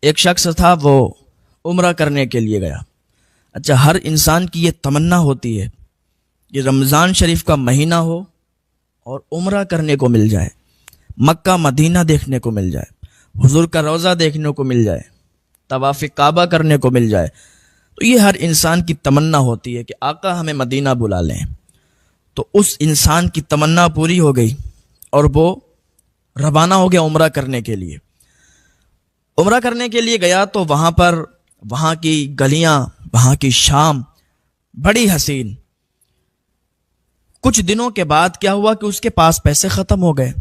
ایک شخص تھا، وہ عمرہ کرنے کے لیے گیا۔ اچھا، ہر انسان کی یہ تمنا ہوتی ہے کہ رمضان شریف کا مہینہ ہو اور عمرہ کرنے کو مل جائے، مکہ مدینہ دیکھنے کو مل جائے، حضور کا روضہ دیکھنے کو مل جائے، طواف کعبہ کرنے کو مل جائے۔ تو یہ ہر انسان کی تمنا ہوتی ہے کہ آقا ہمیں مدینہ بلا لیں۔ تو اس انسان کی تمنا پوری ہو گئی اور وہ روانہ ہو گیا عمرہ کرنے کے لیے۔ عمرہ کرنے کے لیے گیا تو وہاں کی گلیاں، وہاں کی شام بڑی حسین۔ کچھ دنوں کے بعد کیا ہوا کہ اس کے پاس پیسے ختم ہو گئے،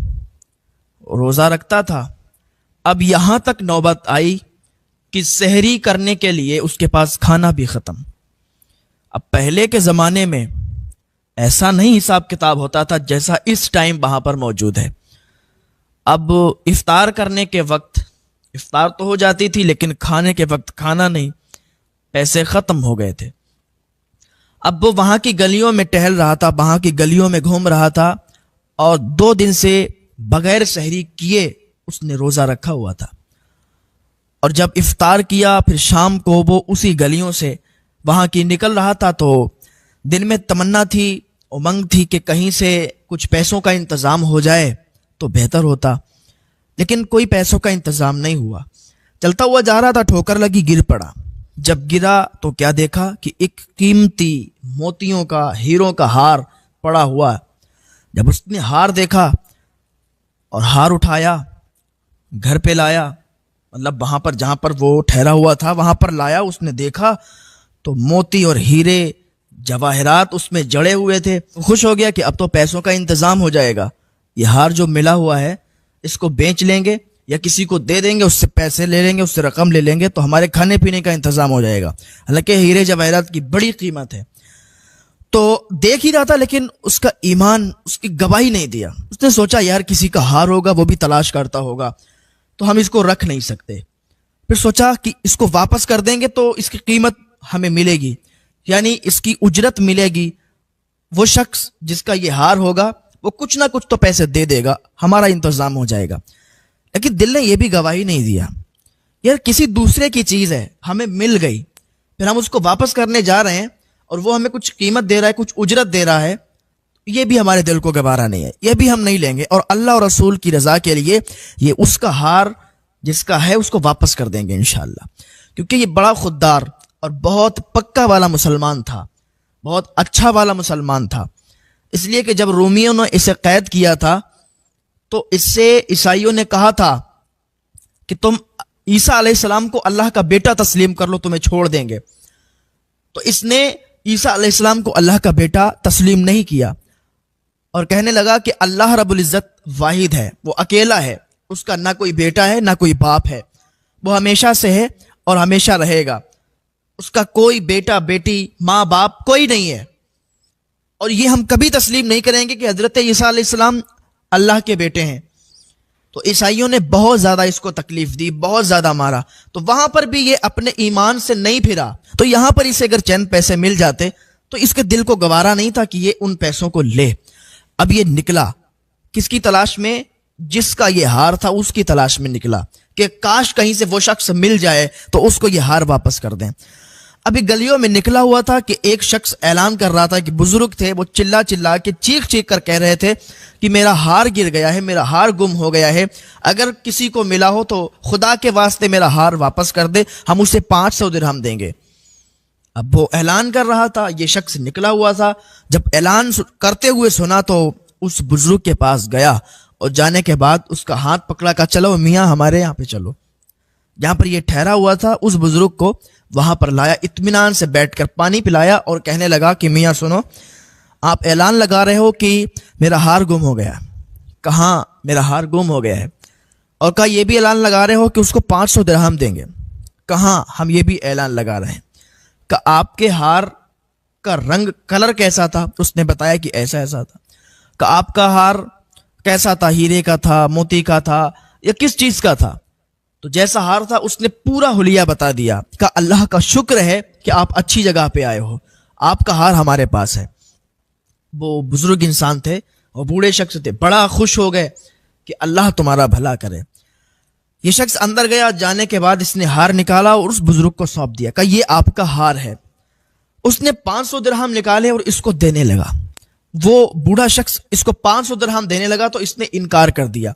روزہ رکھتا تھا۔ اب یہاں تک نوبت آئی کہ سحری کرنے کے لیے اس کے پاس کھانا بھی ختم۔ اب پہلے کے زمانے میں ایسا نہیں حساب کتاب ہوتا تھا جیسا اس ٹائم وہاں پر موجود ہے۔ اب افطار کرنے کے وقت افطار تو ہو جاتی تھی، لیکن کھانے کے وقت کھانا نہیں، پیسے ختم ہو گئے تھے۔ اب وہ وہاں کی گلیوں میں ٹہل رہا تھا، وہاں کی گلیوں میں گھوم رہا تھا، اور 2 دن سے بغیر سحری کیے اس نے روزہ رکھا ہوا تھا۔ اور جب افطار کیا پھر شام کو وہ اسی گلیوں سے وہاں کی نکل رہا تھا، تو دل میں تمنا تھی، امنگ تھی کہ کہیں سے کچھ پیسوں کا انتظام ہو جائے تو بہتر ہوتا، لیکن کوئی پیسوں کا انتظام نہیں ہوا۔ چلتا ہوا جا رہا تھا، ٹھوکر لگی، گر پڑا۔ جب گرا تو کیا دیکھا کہ ایک قیمتی موتیوں کا، ہیروں کا ہار پڑا ہوا۔ جب اس نے ہار دیکھا اور ہار اٹھایا، گھر پہ لایا، مطلب وہاں پر جہاں پر وہ ٹھہرا ہوا تھا وہاں پر لایا، اس نے دیکھا تو موتی اور ہیرے جواہرات اس میں جڑے ہوئے تھے۔ خوش ہو گیا کہ اب تو پیسوں کا انتظام ہو جائے گا، یہ ہار جو ملا ہوا ہے اس کو بیچ لیں گے یا کسی کو دے دیں گے، اس سے پیسے لے لیں گے، اس سے رقم لے لیں گے تو ہمارے کھانے پینے کا انتظام ہو جائے گا۔ حالانکہ ہیرے جواہرات کی بڑی قیمت ہے۔ تو دیکھ ہی رہا تھا، لیکن اس کا ایمان اس کی گواہی نہیں دیا۔ اس نے سوچا یار کسی کا ہار ہوگا، وہ بھی تلاش کرتا ہوگا، تو ہم اس کو رکھ نہیں سکتے۔ پھر سوچا کہ اس کو واپس کر دیں گے تو اس کی قیمت ہمیں ملے گی، یعنی اس کی اجرت ملے گی۔ وہ شخص جس کا یہ ہار ہوگا وہ کچھ نہ کچھ تو پیسے دے دے گا، ہمارا انتظام ہو جائے گا۔ لیکن دل نے یہ بھی گواہی نہیں دیا، یار کسی دوسرے کی چیز ہے، ہمیں مل گئی، پھر ہم اس کو واپس کرنے جا رہے ہیں اور وہ ہمیں کچھ قیمت دے رہا ہے، کچھ اجرت دے رہا ہے، یہ بھی ہمارے دل کو گوارا نہیں ہے، یہ بھی ہم نہیں لیں گے، اور اللہ اور رسول کی رضا کے لیے یہ اس کا ہار جس کا ہے اس کو واپس کر دیں گے انشاءاللہ۔ کیونکہ یہ بڑا خوددار اور بہت پکا والا مسلمان تھا، بہت اچھا والا مسلمان تھا۔ اس لیے کہ جب رومیوں نے اسے قید کیا تھا تو اس سے عیسائیوں نے کہا تھا کہ تم عیسیٰ علیہ السلام کو اللہ کا بیٹا تسلیم کر لو، تمہیں چھوڑ دیں گے۔ تو اس نے عیسیٰ علیہ السلام کو اللہ کا بیٹا تسلیم نہیں کیا اور کہنے لگا کہ اللہ رب العزت واحد ہے، وہ اکیلا ہے، اس کا نہ کوئی بیٹا ہے نہ کوئی باپ ہے، وہ ہمیشہ سے ہے اور ہمیشہ رہے گا، اس کا کوئی بیٹا بیٹی ماں باپ کوئی نہیں ہے، اور یہ ہم کبھی تسلیم نہیں کریں گے کہ حضرت عیسیٰ علیہ السلام اللہ کے بیٹے ہیں۔ تو عیسائیوں نے بہت زیادہ اس کو تکلیف دی، بہت زیادہ مارا، تو وہاں پر بھی یہ اپنے ایمان سے نہیں پھرا۔ تو یہاں پر اسے اگر چند پیسے مل جاتے تو اس کے دل کو گوارا نہیں تھا کہ یہ ان پیسوں کو لے۔ اب یہ نکلا کس کی تلاش میں؟ جس کا یہ ہار تھا اس کی تلاش میں نکلا کہ کاش کہیں سے وہ شخص مل جائے تو اس کو یہ ہار واپس کر دیں۔ ابھی گلیوں میں نکلا ہوا تھا کہ ایک شخص اعلان کر رہا تھا کہ بزرگ تھے، وہ چلا چلا کے چیخ چیخ کر کہہ رہے تھے کہ میرا ہار گر گیا ہے، میرا ہار گم ہو گیا ہے، اگر کسی کو ملا ہو تو خدا کے واسطے میرا ہار واپس کر دے، ہم اسے 500 درہم دیں گے۔ اب وہ اعلان کر رہا تھا، یہ شخص نکلا ہوا تھا، جب اعلان کرتے ہوئے سنا تو اس بزرگ کے پاس گیا، اور جانے کے بعد اس کا ہاتھ پکڑا، کہا چلو میاں ہمارے یہاں پہ چلو۔ جہاں پر یہ ٹھہرا ہوا تھا اس بزرگ کو وہاں پر لایا، اطمینان سے بیٹھ کر پانی پلایا اور کہنے لگا کہ میاں سنو، آپ اعلان لگا رہے ہو کہ میرا ہار گم ہو گیا، کہاں میرا ہار گم ہو گیا ہے، اور کہا یہ بھی اعلان لگا رہے ہو کہ اس کو 500 درہم دیں گے، کہاں ہم یہ بھی اعلان لگا رہے ہیں، کہ آپ کے ہار کا رنگ کلر کیسا تھا؟ اس نے بتایا کہ ایسا ایسا تھا۔ کہ آپ کا ہار کیسا تھا؟ ہیرے کا تھا، موتی کا تھا، یا کس چیز کا تھا؟ تو جیسا ہار تھا اس نے پورا حلیہ بتا دیا کہ اللہ کا شکر ہے کہ آپ اچھی جگہ پہ آئے ہو، آپ کا ہار ہمارے پاس ہے۔ وہ بزرگ انسان تھے، وہ بوڑھے شخص تھے، بڑا خوش ہو گئے کہ اللہ تمہارا بھلا کرے۔ یہ شخص اندر گیا، جانے کے بعد اس نے ہار نکالا اور اس بزرگ کو سونپ دیا، کہا یہ آپ کا ہار ہے۔ اس نے 500 درہم نکالے اور اس کو دینے لگا۔ وہ بوڑھا شخص اس کو 500 درہم دینے لگا تو اس نے انکار کر دیا،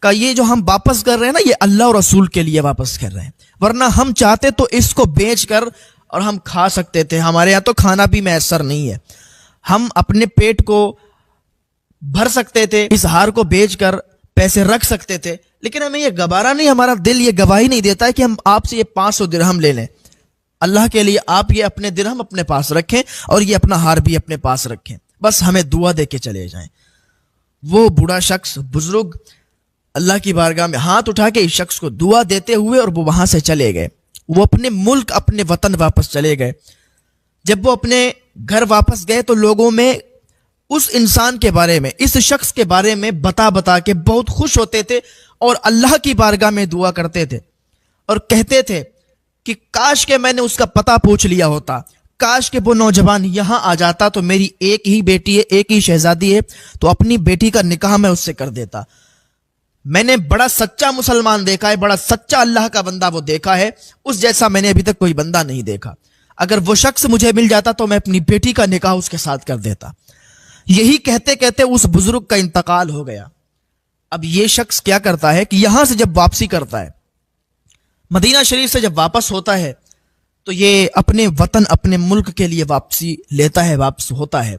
کہا یہ جو ہم واپس کر رہے ہیں نا، یہ اللہ اور رسول کے لیے واپس کر رہے ہیں، ورنہ ہم چاہتے تو اس کو بیچ کر اور ہم کھا سکتے تھے، ہمارے یہاں تو کھانا بھی میسر نہیں ہے، ہم اپنے پیٹ کو بھر سکتے تھے، اس ہار کو بیچ کر پیسے رکھ سکتے تھے، لیکن ہمیں یہ گوارا نہیں، ہمارا دل یہ گواہی نہیں دیتا ہے کہ ہم آپ سے یہ 500 درہم لے لیں۔ اللہ کے لیے آپ یہ اپنے درہم اپنے پاس رکھیں اور یہ اپنا ہار بھی اپنے پاس رکھیں، بس ہمیں دعا دے کے چلے جائیں۔ وہ بوڑھا شخص بزرگ اللہ کی بارگاہ میں ہاتھ اٹھا کے اس شخص کو دعا دیتے ہوئے اور وہ وہاں سے چلے گئے۔ وہ اپنے ملک اپنے وطن واپس چلے گئے۔ جب وہ اپنے گھر واپس گئے تو لوگوں میں اس انسان کے بارے میں، اس شخص کے بارے میں بتا کے بہت خوش ہوتے تھے اور اللہ کی بارگاہ میں دعا کرتے تھے اور کہتے تھے کہ کاش کہ میں نے اس کا پتہ پوچھ لیا ہوتا، کاش کہ وہ نوجوان یہاں آ جاتا، تو میری ایک ہی بیٹی ہے، ایک ہی شہزادی ہے، تو اپنی بیٹی کا نکاح میں اس سے کر دیتا۔ میں نے بڑا سچا مسلمان دیکھا ہے، بڑا سچا اللہ کا بندہ وہ دیکھا ہے، اس جیسا میں نے ابھی تک کوئی بندہ نہیں دیکھا۔ اگر وہ شخص مجھے مل جاتا تو میں اپنی بیٹی کا نکاح اس کے ساتھ کر دیتا۔ یہی کہتے کہتے اس بزرگ کا انتقال ہو گیا۔ اب یہ شخص کیا کرتا ہے کہ یہاں سے جب واپسی کرتا ہے، مدینہ شریف سے جب واپس ہوتا ہے تو یہ اپنے وطن اپنے ملک کے لیے واپسی لیتا ہے، واپس ہوتا ہے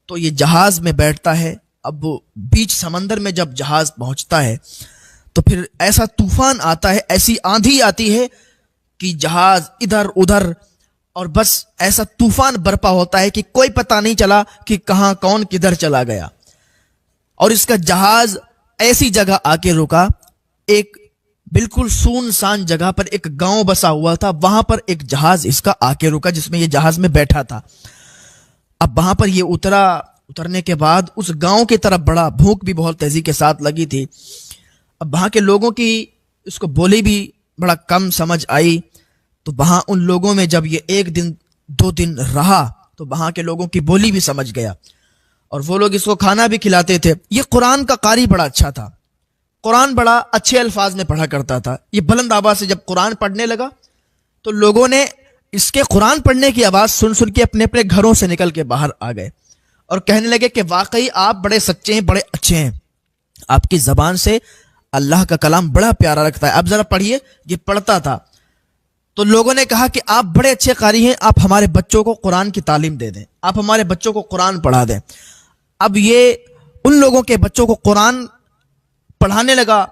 تو یہ جہاز میں بیٹھتا ہے۔ اب وہ بیچ سمندر میں جب جہاز پہنچتا ہے تو پھر ایسا طوفان آتا ہے، ایسی آندھی آتی ہے کہ جہاز ادھر ادھر اور بس ایسا طوفان برپا ہوتا ہے کہ کوئی پتہ نہیں چلا کہ کہاں کون کدھر چلا گیا، اور اس کا جہاز ایسی جگہ آ کے رکا، ایک بالکل سنسان جگہ پر ایک گاؤں بسا ہوا تھا، وہاں پر ایک جہاز اس کا آ کے رکا جس میں یہ جہاز میں بیٹھا تھا۔ اب وہاں پر یہ اترنے کے بعد اس گاؤں کی طرف بڑا بھوک بھی بہت تیزی کے ساتھ لگی تھی۔ اب وہاں کے لوگوں کی اس کو بولی بھی بڑا کم سمجھ آئی، تو وہاں ان لوگوں میں جب یہ 1 دن 2 دن رہا تو وہاں کے لوگوں کی بولی بھی سمجھ گیا اور وہ لوگ اس کو کھانا بھی کھلاتے تھے۔ یہ قرآن کا قاری بڑا اچھا تھا، قرآن بڑا اچھے الفاظ میں پڑھا کرتا تھا۔ یہ بلند آواز سے جب قرآن پڑھنے لگا تو لوگوں نے اس کے قرآن پڑھنے کی آواز سن سن کے اپنے اپنے گھروں سے نکل کے باہر آ گئے اور کہنے لگے کہ واقعی آپ بڑے سچے ہیں، بڑے اچھے ہیں، آپ کی زبان سے اللہ کا کلام بڑا پیارا لگتا ہے، اب ذرا پڑھیے۔ یہ پڑھتا تھا تو لوگوں نے کہا کہ آپ بڑے اچھے قاری ہیں، آپ ہمارے بچوں کو قرآن کی تعلیم دے دیں، آپ ہمارے بچوں کو قرآن پڑھا دیں۔ اب یہ ان لوگوں کے بچوں کو قرآن پڑھانے لگا،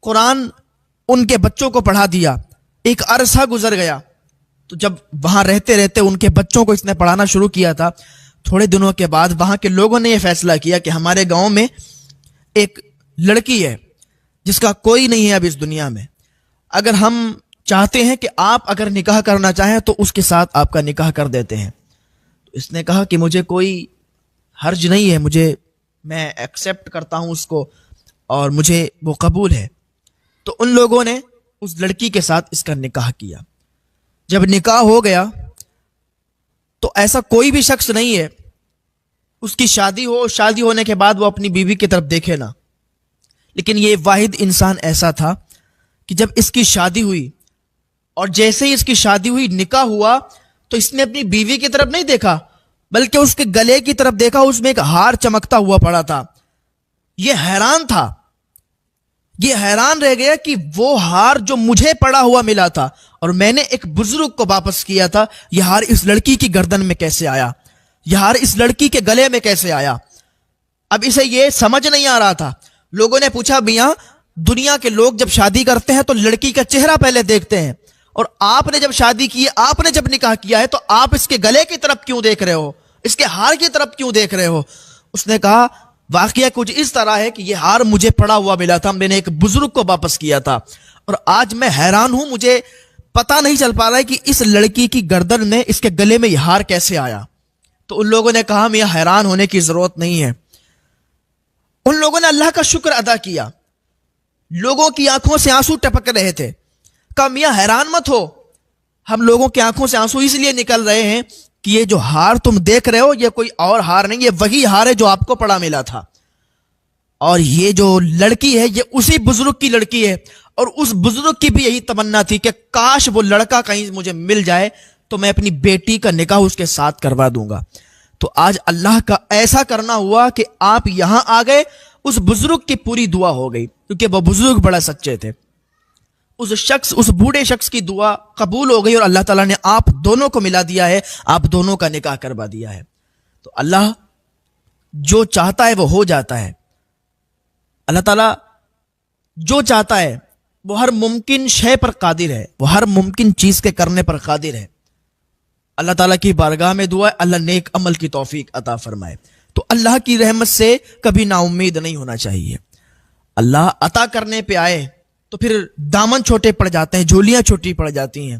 قرآن ان کے بچوں کو پڑھا دیا۔ ایک عرصہ گزر گیا تو جب وہاں رہتے رہتے ان کے بچوں کو اس نے پڑھانا شروع کیا تھا، تھوڑے دنوں کے بعد وہاں کے لوگوں نے یہ فیصلہ کیا کہ ہمارے گاؤں میں ایک لڑکی ہے جس کا کوئی نہیں ہے اب اس دنیا میں، اگر ہم چاہتے ہیں کہ آپ اگر نکاح کرنا چاہیں تو اس کے ساتھ آپ کا نکاح کر دیتے ہیں۔ تو اس نے کہا کہ مجھے کوئی حرج نہیں ہے، میں ایکسیپٹ کرتا ہوں اس کو اور مجھے وہ قبول ہے۔ تو ان لوگوں نے اس لڑکی کے ساتھ اس کا نکاح کیا۔ جب نکاح ہو گیا تو ایسا کوئی بھی شخص نہیں ہے اس کی شادی ہو، شادی ہونے کے بعد وہ اپنی بیوی کی طرف دیکھے نہ، لیکن یہ واحد انسان ایسا تھا کہ جب اس کی شادی ہوئی اور جیسے ہی اس کی شادی ہوئی، نکاح ہوا، تو اس نے اپنی بیوی کی طرف نہیں دیکھا بلکہ اس کے گلے کی طرف دیکھا، اس میں ایک ہار چمکتا ہوا پڑا تھا۔ یہ حیران تھا، یہ حیران رہ گیا کہ وہ ہار جو مجھے پڑا ہوا ملا تھا اور میں نے ایک بزرگ کو واپس کیا تھا، یہ ہار اس لڑکی کی گردن میں کیسے آیا، یہ ہار اس لڑکی کے گلے میں کیسے آیا۔ اب اسے یہ سمجھ نہیں آ رہا تھا۔ لوگوں نے پوچھا میاں، دنیا کے لوگ جب شادی کرتے ہیں تو لڑکی کا چہرہ پہلے دیکھتے ہیں، اور آپ نے جب شادی کی ہے، آپ نے جب نکاح کیا ہے، تو آپ اس کے گلے کی طرف کیوں دیکھ رہے ہو، اس کے ہار کی طرف کیوں دیکھ رہے ہو؟ اس نے کہا واقعہ کچھ اس طرح ہے کہ یہ ہار مجھے پڑا ہوا ملا تھا، میں نے ایک بزرگ کو واپس کیا تھا، اور آج میں حیران ہوں، مجھے پتہ نہیں چل پا رہا ہے کہ اس لڑکی کی گردن میں، اس کے گلے میں یہ ہار کیسے آیا۔ تو ان لوگوں نے کہا میاں حیران ہونے کی ضرورت نہیں ہے۔ ان لوگوں نے اللہ کا شکر ادا کیا، لوگوں کی آنکھوں سے آنسو ٹپک رہے تھے۔ کہا میاں حیران مت ہو، ہم لوگوں کی آنکھوں سے آنسو اس لیے نکل رہے ہیں کہ یہ جو ہار تم دیکھ رہے ہو یہ کوئی اور ہار نہیں، یہ وہی ہار ہے جو آپ کو پڑا ملا تھا۔ اور یہ جو لڑکی ہے یہ اسی بزرگ کی لڑکی ہے، اور اس بزرگ کی بھی یہی تمنا تھی کہ کاش وہ لڑکا کہیں مجھے مل جائے تو میں اپنی بیٹی کا نکاح اس کے ساتھ کروا دوں گا۔ تو آج اللہ کا ایسا کرنا ہوا کہ آپ یہاں آ گئے، اس بزرگ کی پوری دعا ہو گئی، کیونکہ وہ بزرگ بڑا سچے تھے۔ اس بوڑھے شخص کی دعا قبول ہو گئی اور اللہ تعالیٰ نے آپ دونوں کو ملا دیا ہے، آپ دونوں کا نکاح کروا دیا ہے۔ تو اللہ جو چاہتا ہے وہ ہو جاتا ہے۔ اللہ تعالیٰ جو چاہتا ہے وہ ہر ممکن شے پر قادر ہے، وہ ہر ممکن چیز کے کرنے پر قادر ہے۔ اللہ تعالیٰ کی بارگاہ میں دعا ہے اللہ نیک عمل کی توفیق عطا فرمائے۔ تو اللہ کی رحمت سے کبھی نا امید نہیں ہونا چاہیے۔ اللہ عطا کرنے پہ آئے تو پھر دامن چھوٹے پڑ جاتے ہیں، جھولیاں چھوٹی پڑ جاتی ہیں۔